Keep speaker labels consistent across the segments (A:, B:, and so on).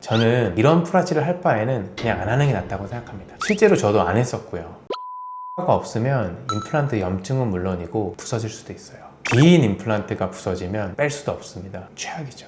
A: 저는 이런 프라치를 할 바에는 그냥 안 하는 게 낫다고 생각합니다. 실제로 저도 안 했었고요. 가 없으면 임플란트 염증은 물론이고 부서질 수도 있어요. 긴 임플란트가 부서지면 뺄 수도 없습니다. 최악이죠.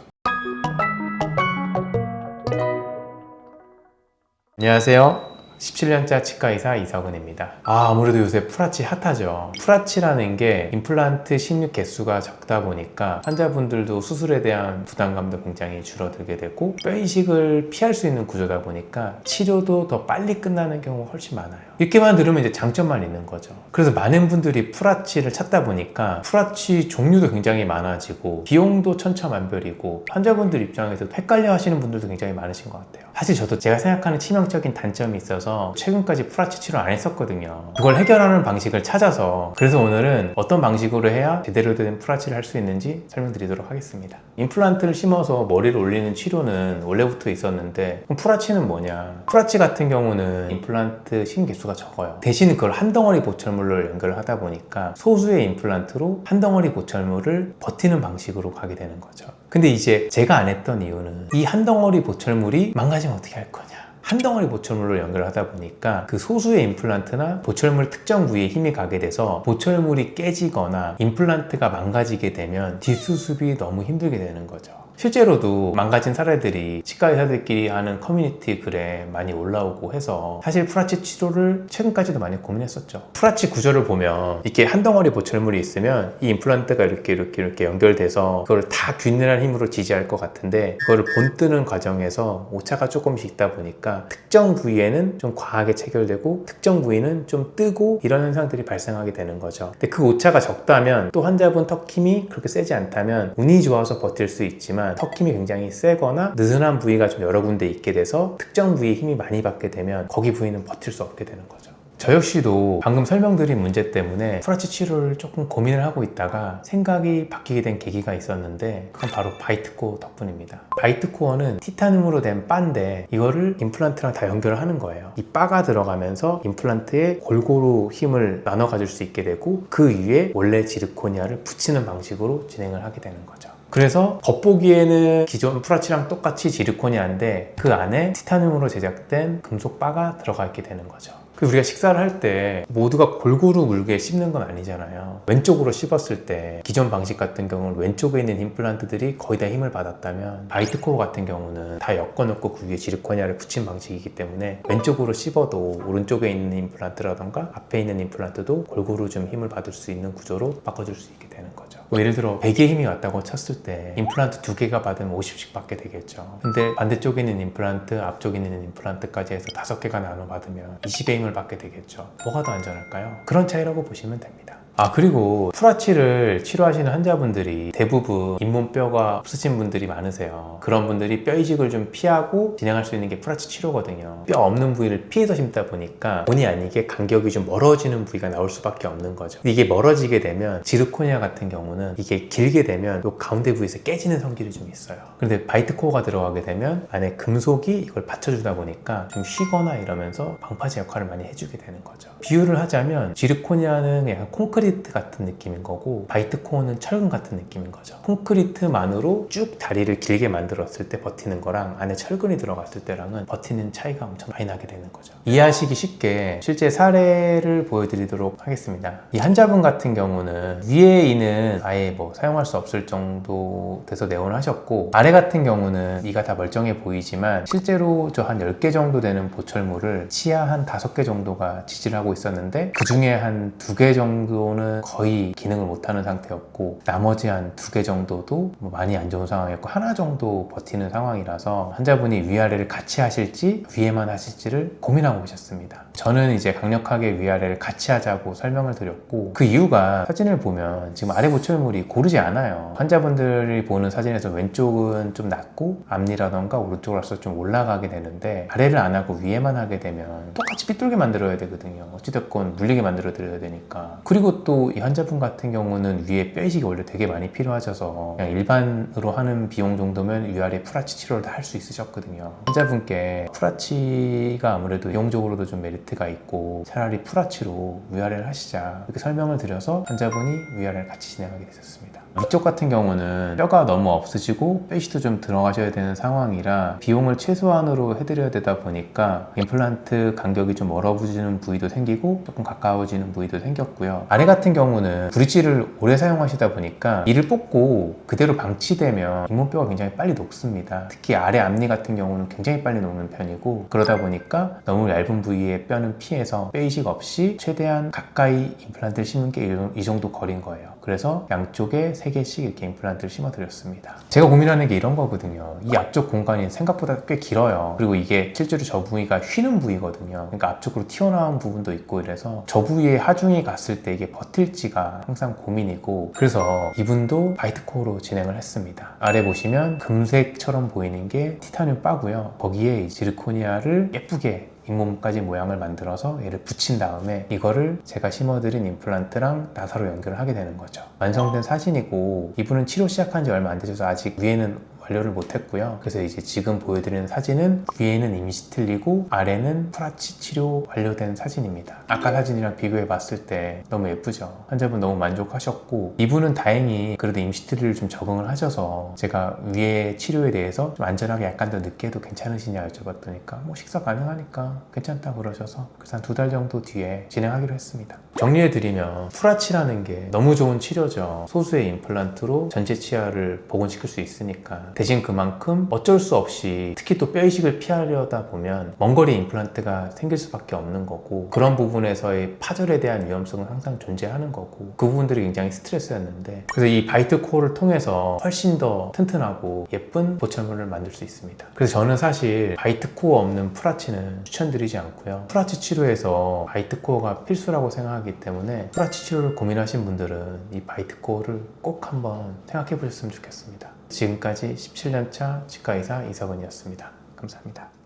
A: 안녕하세요. 17년차 치과의사 이석은입니다. 아무래도 요새 프라치 핫하죠. 프라치라는 게 임플란트 심입 개수가 적다 보니까 환자분들도 수술에 대한 부담감도 굉장히 줄어들게 되고 뼈 이식을 피할 수 있는 구조다 보니까 치료도 더 빨리 끝나는 경우가 훨씬 많아요. 이렇게만 들으면 이제 장점만 있는 거죠. 그래서 많은 분들이 프라치를 찾다 보니까 프라치 종류도 굉장히 많아지고 비용도 천차만별이고 환자분들 입장에서 헷갈려 하시는 분들도 굉장히 많으신 것 같아요. 사실 저도 제가 생각하는 치명적인 단점이 있어서 최근까지 프라치 치료 안 했었거든요. 그걸 해결하는 방식을 찾아서 그래서 오늘은 어떤 방식으로 해야 제대로 된 프라치를 할 수 있는지 설명드리도록 하겠습니다. 임플란트를 심어서 머리를 올리는 치료는 원래부터 있었는데 그럼 프라치는 뭐냐? 프라치 같은 경우는 임플란트 심 개수가 적어요. 대신 그걸 한 덩어리 보철물로 연결을 하다 보니까 소수의 임플란트로 한 덩어리 보철물을 버티는 방식으로 가게 되는 거죠. 근데 이제 제가 안 했던 이유는 이 한 덩어리 보철물이 망가지면 어떻게 할 거냐? 한 덩어리 보철물로 연결을 하다 보니까 그 소수의 임플란트나 보철물 특정 부위에 힘이 가게 돼서 보철물이 깨지거나 임플란트가 망가지게 되면 뒷수습이 너무 힘들게 되는 거죠. 실제로도 망가진 사례들이 치과 의사들끼리 하는 커뮤니티 글에 많이 올라오고 해서 사실 프라치 치료를 최근까지도 많이 고민했었죠. 프라치 구조를 보면 이렇게 한 덩어리 보철물이 있으면 이 임플란트가 이렇게 연결돼서 그걸 다 균일한 힘으로 지지할 것 같은데 그거를 본뜨는 과정에서 오차가 조금씩 있다 보니까 특정 부위에는 좀 과하게 체결되고 특정 부위는 좀 뜨고 이런 현상들이 발생하게 되는 거죠. 근데 그 오차가 적다면 또 환자분 턱 힘이 그렇게 세지 않다면 운이 좋아서 버틸 수 있지만 턱 힘이 굉장히 세거나 느슨한 부위가 좀 여러 군데 있게 돼서 특정 부위에 힘이 많이 받게 되면 거기 부위는 버틸 수 없게 되는 거죠. 저 역시도 방금 설명드린 문제 때문에 프라치 치료를 조금 고민을 하고 있다가 생각이 바뀌게 된 계기가 있었는데 그건 바로 바이트코어 덕분입니다. 바이트코어는 티타늄으로 된 바인데 이거를 임플란트랑 다 연결을 하는 거예요. 이 바가 들어가면서 임플란트에 골고루 힘을 나눠 가질 수 있게 되고 그 위에 원래 지르코니아를 붙이는 방식으로 진행을 하게 되는 거죠. 그래서 겉보기에는 기존 프라치랑 똑같이 지르코니아인데 그 안에 티타늄으로 제작된 금속 바가 들어가 있게 되는 거죠. 우리가 식사를 할 때 모두가 골고루 물게 씹는 건 아니잖아요. 왼쪽으로 씹었을 때 기존 방식 같은 경우는 왼쪽에 있는 임플란트들이 거의 다 힘을 받았다면 바이트코어 같은 경우는 다 엮어놓고 그 위에 지르코니아를 붙인 방식이기 때문에 왼쪽으로 씹어도 오른쪽에 있는 임플란트라던가 앞에 있는 임플란트도 골고루 좀 힘을 받을 수 있는 구조로 바꿔줄 수 있게 되는 거죠. 예를 들어 100의 힘이 왔다고 쳤을 때 임플란트 2개가 받으면 50씩 받게 되겠죠. 근데 반대쪽에 있는 임플란트, 앞쪽에 있는 임플란트까지 해서 5개가 나눠 받으면 20의 힘을 받게 되겠죠. 뭐가 더 안전할까요? 그런 차이라고 보시면 됩니다. 그리고 프라치를 치료하시는 환자분들이 대부분 잇몸뼈가 없으신 분들이 많으세요. 그런 분들이 뼈 이식을 좀 피하고 진행할 수 있는 게 프라치 치료거든요. 뼈 없는 부위를 피해서 심다 보니까 본의 아니게 간격이 좀 멀어지는 부위가 나올 수밖에 없는 거죠. 이게 멀어지게 되면 지르코니아 같은 경우는 이게 길게 되면 이 가운데 부위에서 깨지는 성질이 좀 있어요. 그런데 바이트코어가 들어가게 되면 안에 금속이 이걸 받쳐주다 보니까 좀 쉬거나 이러면서 방파제 역할을 많이 해주게 되는 거죠. 비유를 하자면 지르코니아는 약간 콘크리트 같은 느낌인 거고 바이트코어는 철근 같은 느낌인 거죠. 콘크리트만으로 쭉 다리를 길게 만들었을 때 버티는 거랑 안에 철근이 들어갔을 때랑은 버티는 차이가 엄청 많이 나게 되는 거죠. 이해하시기 쉽게 실제 사례를 보여드리도록 하겠습니다. 이 환자분 같은 경우는 위에 있는 아예 사용할 수 없을 정도 돼서 내원을 하셨고 아래 같은 경우는 이가 다 멀쩡해 보이지만 실제로 저 한 10개 정도 되는 보철물을 치아 한 5개 정도가 지지를 하고 있었는데 그 중에 한 2개 정도는 거의 기능을 못하는 상태였고 나머지 한 2개 정도도 많이 안 좋은 상황이었고 하나 정도 버티는 상황이라서 환자분이 위아래를 같이 하실지 위에만 하실지를 고민하고 계셨습니다. 저는 이제 강력하게 위아래를 같이 하자고 설명을 드렸고 그 이유가 사진을 보면 지금 아래 보철물이 고르지 않아요. 환자분들이 보는 사진에서 왼쪽은 좀 낮고 앞니라던가 오른쪽으로서 좀 올라가게 되는데 아래를 안 하고 위에만 하게 되면 똑같이 삐뚤게 만들어야 되거든요. 어찌됐건 물리게 만들어 드려야 되니까. 그리고 또 이 환자분 같은 경우는 위에 뼈 이식이 원래 되게 많이 필요하셔서 그냥 일반으로 하는 비용 정도면 위아래 프라치 치료를 다 할 수 있으셨거든요. 환자분께 프라치가 아무래도 비용적으로도 좀 메리트가 있고 차라리 프라치로 위아래를 하시자 이렇게 설명을 드려서 환자분이 위아래를 같이 진행하게 되셨습니다. 위쪽 같은 경우는 뼈가 너무 없으시고 뼈 이식도 좀 들어가셔야 되는 상황이라 비용을 최소한으로 해드려야 되다 보니까 임플란트 간격이 좀 멀어지는 부위도 생기고 조금 가까워지는 부위도 생겼고요. 아래 같은 경우는 브릿지를 오래 사용하시다 보니까 이를 뽑고 그대로 방치되면 잇몸뼈가 굉장히 빨리 녹습니다. 특히 아래 앞니 같은 경우는 굉장히 빨리 녹는 편이고 그러다 보니까 너무 얇은 부위의 뼈는 피해서 뼈 이식 없이 최대한 가까이 임플란트를 심는 게 이 정도 거리인 거예요. 그래서 양쪽에 3개씩 이렇게 임플란트를 심어드렸습니다. 제가 고민하는 게 이런 거거든요. 이 앞쪽 공간이 생각보다 꽤 길어요. 그리고 이게 실제로 저 부위가 휘는 부위거든요. 그러니까 앞쪽으로 튀어나온 부분도 있고 이래서 저 부위에 하중이 갔을 때 이게 버틸지가 항상 고민이고 그래서 이분도 바이트 코어로 진행을 했습니다. 아래 보시면 금색처럼 보이는 게 티타늄 바고요. 거기에 이 지르코니아를 예쁘게 잇몸까지 모양을 만들어서 얘를 붙인 다음에 이거를 제가 심어드린 임플란트랑 나사로 연결을 하게 되는 거죠. 완성된 사진이고 이분은 치료 시작한 지 얼마 안 되셔서 아직 위에는 완료를 못했고요. 그래서 이제 지금 보여드리는 사진은 위에는 임시 틀리고 아래는 프라치 치료 완료된 사진입니다. 아까 사진이랑 비교해 봤을 때 너무 예쁘죠? 환자분 너무 만족하셨고 이분은 다행히 그래도 임시 틀리를 좀 적응을 하셔서 제가 위에 치료에 대해서 좀 안전하게 약간 더 늦게 해도 괜찮으시냐 여쭤봤더니까 뭐 식사 가능하니까 괜찮다 그러셔서 그래서 한 2달 정도 뒤에 진행하기로 했습니다. 정리해드리면 프라치라는 게 너무 좋은 치료죠. 소수의 임플란트로 전체 치아를 복원시킬 수 있으니까 대신 그만큼 어쩔 수 없이 특히 또 뼈 이식을 피하려다 보면 먼 거리 임플란트가 생길 수밖에 없는 거고 그런 부분에서의 파절에 대한 위험성은 항상 존재하는 거고 그 부분들이 굉장히 스트레스였는데 그래서 이 바이트 코어를 통해서 훨씬 더 튼튼하고 예쁜 보철물을 만들 수 있습니다. 그래서 저는 사실 바이트 코어 없는 프라치는 추천드리지 않고요. 프라치 치료에서 바이트 코어가 필수라고 생각하기 때문에 프라치 치료를 고민하신 분들은 이 바이트 코어를 꼭 한번 생각해 보셨으면 좋겠습니다. 지금까지 17년차 치과의사 이석은이었습니다. 감사합니다.